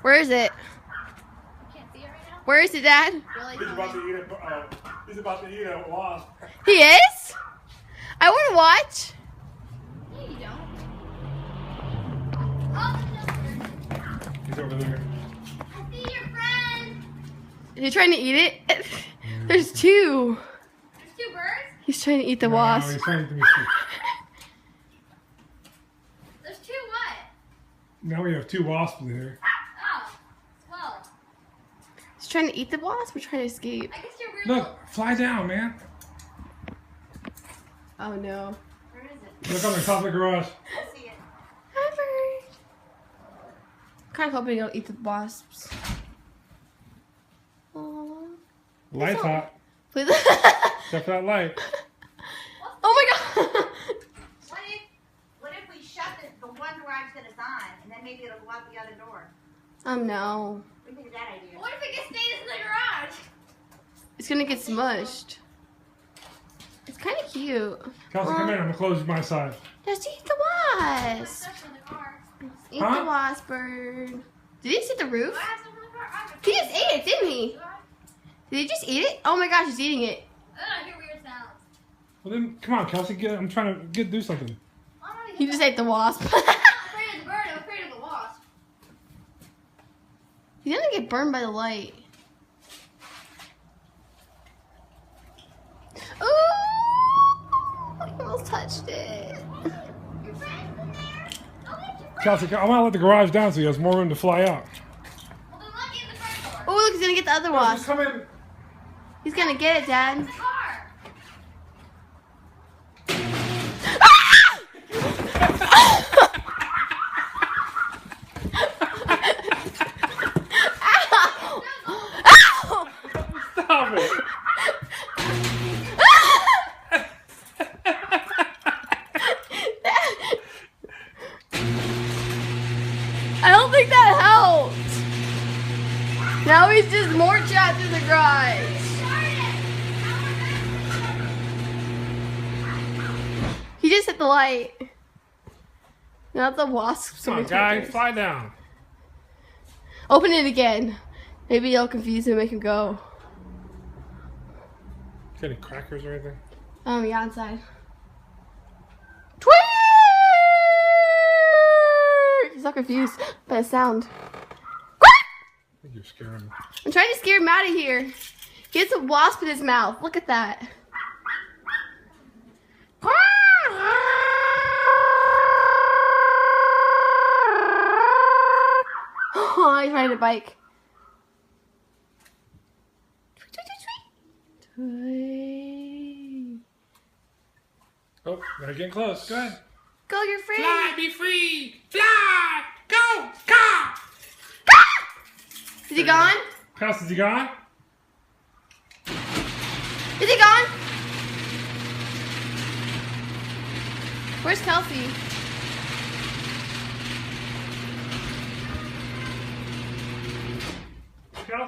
Where is it? You can't see it right now? Where is it, Dad? Really? He's about to eat he's about to eat a wasp. He is? I want to watch. No, you don't. Oh, no. He's over there. I see your friend. Is he trying to eat it? There's two. There's two birds? He's trying to eat the No, wasp. he's trying to There's two what? Now we have 2 wasps in here. Oh, 12. He's trying to eat the wasp or trying to escape? I guess you're real. Look, fly down, man. Oh no. Where is it? Look on the top of the garage. I see it. Hi, bird. Kind of hoping he'll eat the wasps. Aww. Light's hot. Please. Except for that light. Oh my god. What if we shut the one garage that it's on, and then maybe it'll go out the other door? No. What do you think of that idea? What if it gets stays in the garage? It's gonna get smushed. It's kind of cute. Kelsey, come in. I'm gonna close my side. Just eat the wasp. Stuff in the car. Eat Huh? the wasp, bird. Did he just eat the roof? Do I have stuff in the car? I have He just ate it, didn't he? Do I? Did he just eat it? Oh my gosh, he's eating it. I hear weird sounds. Well then, come on, Kelsey. I'm trying to do something. I'm not He just ate the wasp. I'm not afraid of the bird. I'm afraid of the wasp. He's gonna get burned by the light. Ooh! He almost touched it. Your friend's in there. I'll get your friend. Kelsey, I want to let the garage down so he has more room to fly out. Well, then let me in the front door. Oh, look, he's gonna get the other Just wasp. come in. He's gonna get it, Dad. The car. Ow! Stop it. I don't think that helped. Now he's just more trapped in the garage. He just hit the light. Now the wasp. Come on, guy. Fly down. Open it again. Maybe it'll confuse him and make him go. Got any crackers or anything? Yeah, inside. Tweet! He's so confused by the sound. I think you're scaring him. I'm trying to scare him out of here. He has a wasp in his mouth. Look at that. Oh, he's riding a bike. Tweet. Oh, they're getting close. Go ahead. Go, you're free. be free. Fly. Go. Go. Is he gone? Kelsey, is he gone? Is he gone? Where's Kelsey?